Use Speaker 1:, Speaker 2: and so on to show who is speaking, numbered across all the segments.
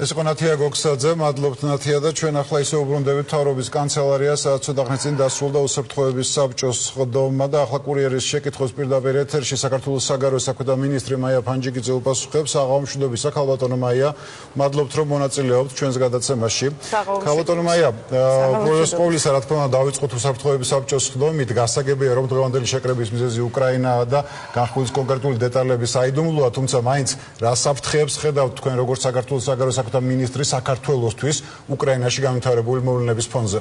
Speaker 1: ეს იყო ნათია გოგსაძე, მადლობთ ნათია და ჩვენ ახლა ისე უბრუნდებით მთავრობის კანცელარიას, ცოტა ხნის წინ დასრულდა უსაფრთხოების საბჭოს ხდომა და ახლა კურიერის შეკითხვის პირდაპირ ეთერში საქართველოს საგარეო საქმეთა მინისტრი მაია ფანჯიკიძე უპასუხებს. საღამო მშვიდობისა, ქალბატონო მაია, მადლობთ რომ მონაწილეობთ ჩვენს გადაცემაში. ქალბატონო მაია, პროექტის ყოვლისა რა თქმა უნდა დავიწყოთ უსაფრთხოების საბჭოს ხდომით, გასაგებია რომ დღევანდელი შეკრების მიზეზი უკრაინაა და განხილვის კონკრეტული დეტალები საიდუმლოა, თუმცა მაინც რა საფრთხეებს ხედავთ თქვენ როგორც საქართველოს საგარეო საქმეთა მინისტრი საქართველოსთვის უკრაინაში განვითარებული მოვლენების ფონზე.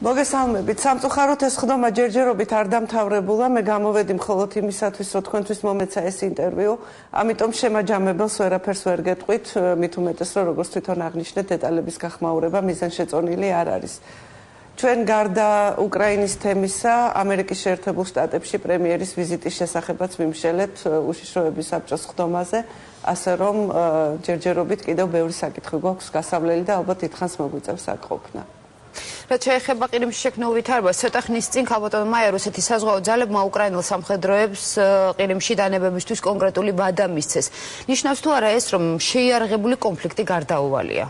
Speaker 2: მოგესალმებით. სამწუხაროდ ეს ხდომა ჯერჯერობით არ დამთავრებულა. მე გამოვედი მხოლოდ იმისათვის, რომ თქვენთვის მომეცა ეს ინტერვიუ. ამიტომ შემაჯამებელს ვერაფერს ვერ გეტყვით, მით უმეტეს რომ როგორც თვითონ აღნიშნეთ, დეტალების გახმაურება მიზანშეწონილი არ არის. ჩვენ გარდა უკრაინის თემისა, ამერიკის შეერთებულ შტატებში პრემიერის ვიზიტის შესახებაც მიმშელეთ უშიშროების საბჭოს ხდომაზე, ასე რომ ჯერჯერობით კიდევ ბევრი საკითხი გვაქვს გასავლელი და ალბათ დიდხანს მოგვიწევს აქ ყოფნა.
Speaker 3: რაც შეეხება ყირიმში შექმნილ ვითარებას, ცოტა ხნის წინ ქალბატონო მაია რუსეთის საზღვაო ძალებმა უკრაინელ სამხედროებს ყირიმში დანებებისთვის კონკრეტული ვადა მისცეს. ნიშნავს თუ არა ეს, რომ შეიარაღებული კონფლიქტი გარდაუვალია?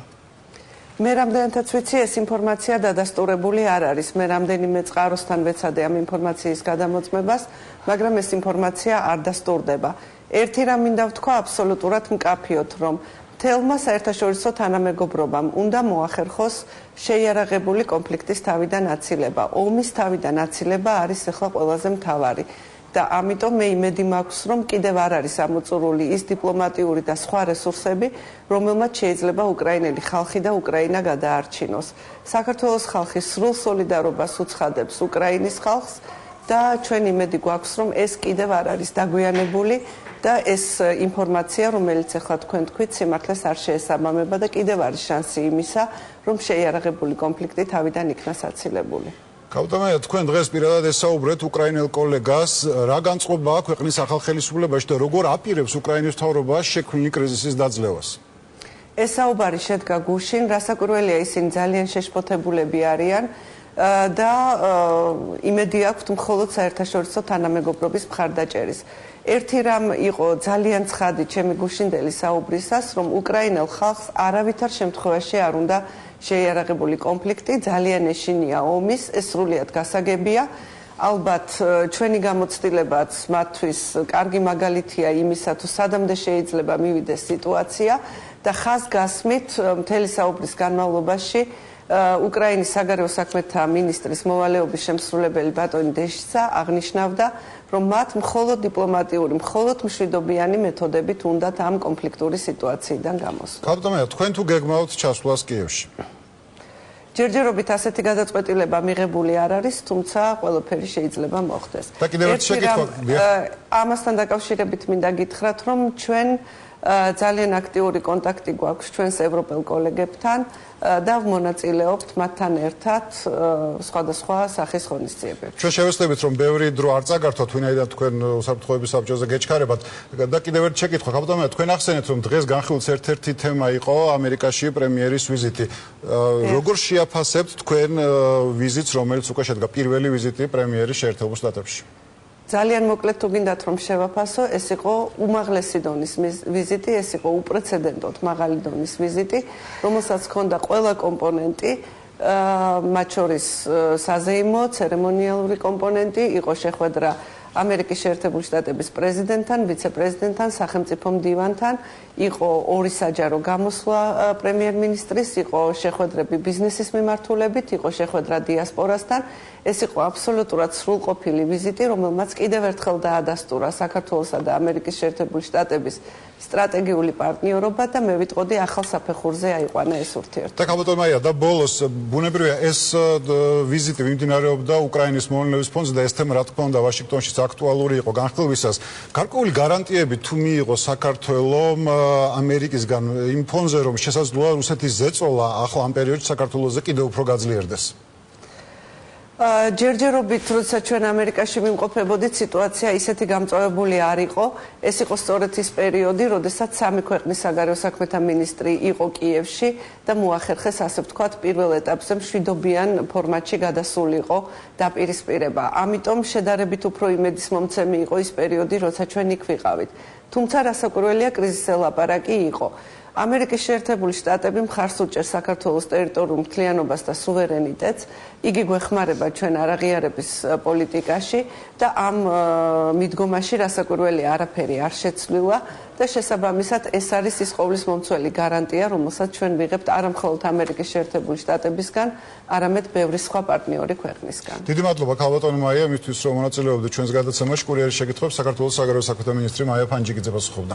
Speaker 2: მე რამდენადაც ვიცი, ეს ინფორმაცია დადასტურებული არ არის. მე რამდენიმე წყაროსთან ვეცადე ამ ინფორმაციის გადამოწმებას, მაგრამ ეს ინფორმაცია არ დასტურდება. ერთი რამ მინდა ვთქვა აბსოლუტურად მკაფიოდ, რომ მთელმა საერთაშორისო თანამეგობრობამ უნდა მოახერხოს შეიარაღებული კონფლიქტის თავიდან აცილება. ომის თავიდან აცილება არის ახლა ყველაზე მთავარი. და ამიტომ მე იმედი მაქვს, რომ კიდევ არ არის ამოწურული ის დიპლომატიური და სხვა რესურსები, რომელმაც შეიძლება უკრაინელი ხალხი და უკრაინა გადაარჩინოს. საქართველოს ხალხი სრულ სოლიდარობას უცხადებს უკრაინის ხალხს და ჩვენ იმედი გვაქვს, რომ ეს კიდევ არ არის დაგვიანებული და ეს ინფორმაცია, რომელიც ახლა თქვენ თქვით, სიმართლეს არ შეესაბამება და კიდევ არის შანსი იმისა, რომ შეიარაღებული კონფლიქტი თავიდან იქნას აცილებული.
Speaker 1: ქალბატონო, თქვენ დღეს პირადად ესაუბრეთ უკრაინელ კოლეგას, რა განწყობა აქვს ქვეყნის ახალ ხელისუფლებაში და როგორ აპირებს უკრაინის მთავრობა შექმნილი კრიზისის დაძლევას?
Speaker 2: ეს საუბარი შედგა გუშინ, რასაკვირველია ისინი ძალიან შეშფოთებულები არიან და იმედი აქვთ მხოლოდ საერთაშორისო თანამეგობრობის მხარდაჭერის. ერთი რამ იყო ძალიან ცხადი ჩემი გუშინდელი საუბრისას, რომ უკრაინელ ხალხს არავითარ შემთხვევაში არ უნდა შეიარაღებული კონფლიქტი, ძალიან ეშინია ომის, ეს სრულიად გასაგებია. ალბათ ჩვენი გამოცდილებაც მათთვის კარგი მაგალითია იმისა, თუ სადამდე შეიძლება მივიდეს სიტუაცია და ხაზგასმით მთელი საუბრის განმავლობაში უკრაინის საგარეო საქმეთა მინისტრის მოვალეობის შემსრულებელი ბატონი დეშიცა აღნიშნავდა, რომ მათ მხოლოდ დიპლომატიური, მხოლოდ მშვიდობიანი მეთოდებით უნდათ ამ კონფლიქტური სიტუაციიდან გამოსვლა.
Speaker 1: ქალბატონო, თქვენ თუ გეგმავთ ჩასვლას კიევში?
Speaker 2: ჯერჯერობით ასეთი გადაწყვეტილება მიღებული არ არის, თუმცა ყველაფერი შეიძლება მოხდეს.
Speaker 1: და კიდევ ერთი შეკითხვა.
Speaker 2: ამასთან დაკავშირებით მინდა გითხრათ, რომ ჩვენ ძალიან აქტიური კონტაქტი გვაქვს ჩვენს ევროპელ კოლეგებთან და მონაწილეობთ მათთან ერთად სხვადასხვა სახის ღონისძიებებში.
Speaker 1: ჩვენ შევეცდებით რომ ბევრი დრო არ წაგართოთ, ვინაიდან თქვენ უსაფრთხოების საბჭოზე გეჩქარებათ და კიდევ ერთი შეკითხვა. ქალბატონო, თქვენ ახსენეთ რომ დღეს განხილვის ერთ-ერთი თემა იყო ამერიკაში პრემიერის ვიზიტი. როგორ შეაფასებთ თქვენ ვიზიტს, რომელიც უკვე შედგა პირველი ვიზიტი პრემიერის შეერთებულ შტატებში?
Speaker 2: ძალიან მოკლედ თუ გინდათ რომ შევაფასო, ეს იყო უმაღლესი დონის ვიზიტი, ეს იყო უპრეცედენტოდ მაღალი დონის ვიზიტი, რომელსაც ჰქონდა ყველა კომპონენტი, მათ შორის საზეიმო, ცერემონიალური კომპონენტი, იყო შეხვედრა ამერიკის შეერთებული შტატების პრეზიდენტთან, ვიცე-პრეზიდენტთან, სახელმწიფო მდივანთან, იყო ორი საჯარო გამოსვლა პრემიერ-მინისტრის, იყო შეხვედრები ბიზნესის მიმართულებით, იყო შეხვედრა დიასპორასთან. ეს იყო აბსოლუტურად სრულყოფილი ვიზიტი, რომელმაც კიდევ ერთხელ დაადასტურა საქართველოსა და ამერიკის შეერთებული შტატების სტრატეგიული პარტნიორობა და მე ვიტყოდი ახალ საფეხურზე აიყვანა ეს ურთიერთობა.
Speaker 1: და ქალბატონო მაია, და ბოლოს ბუნებრივია ეს ვიზიტი მიმდინარეობდა უკრაინის მოვლენების ფონზე და ეს თემა რა თქმა უნდა ვაშინგტონშიც აქტუალური იყო განხილვისას. გარკვეული გარანტიები თუ მიიღო საქართველომ ამერიკისგან იმ ფონზე, რომ შესაძლოა რუსეთის ზეწოლა ახლა ამ პერიოდში საქართველოზე კიდევ უფრო გაძლიერდეს?
Speaker 2: ჯერჯერობით, როდესაც ჩვენ ამერიკაში ვიმყოფებოდით, სიტუაცია ისეთი გამწვავებული არ იყო. ეს იყო სწორედ ის პერიოდი, როდესაც სამი ქვეყნის საგარეო საქმეთა მინისტრი იყო კიევში და მოახერხეს, ასე ვთქვათ, პირველ ეტაპზე მშვიდობიან ფორმატში გადასულიყო დაპირისპირება. ამიტომ შედარებით უფრო იმედისმომცემი იყო ის პერიოდი, როცა ჩვენ იქ ვიყავით. თუმცა რასაკვირველია, კრიზისზე ლაპარაკი იყო. ამერიკის შეერთებული შტატები მხარს უჭერს საქართველოს ტერიტორიულ მთლიანობას და სუვერენიტეტს. იგი გვეხმარება ჩვენ არაღიარების პოლიტიკაში და ამ მიდგომაში რასაკვირველია არაფერი არ შეცვლილა და შესაბამისად ეს არის ის ყოვლის მომცველი გარანტია, რომელსაც ჩვენ ვიღებთ არა მხოლოდ ამერიკის შეერთებული შტატებისგან, არამედ ბევრი სხვა პარტნიორი ქვეყნისგან.
Speaker 1: დიდი მადლობა ქალბატონო მაია, იმისთვის რომ მონაწილეობდეთ ჩვენს გადაცემაში. კურიერის შეკითხვებს საქართველოს საგარეო საქმეთა მინისტრი მაია ფანჯიკიძე პასუხობდა.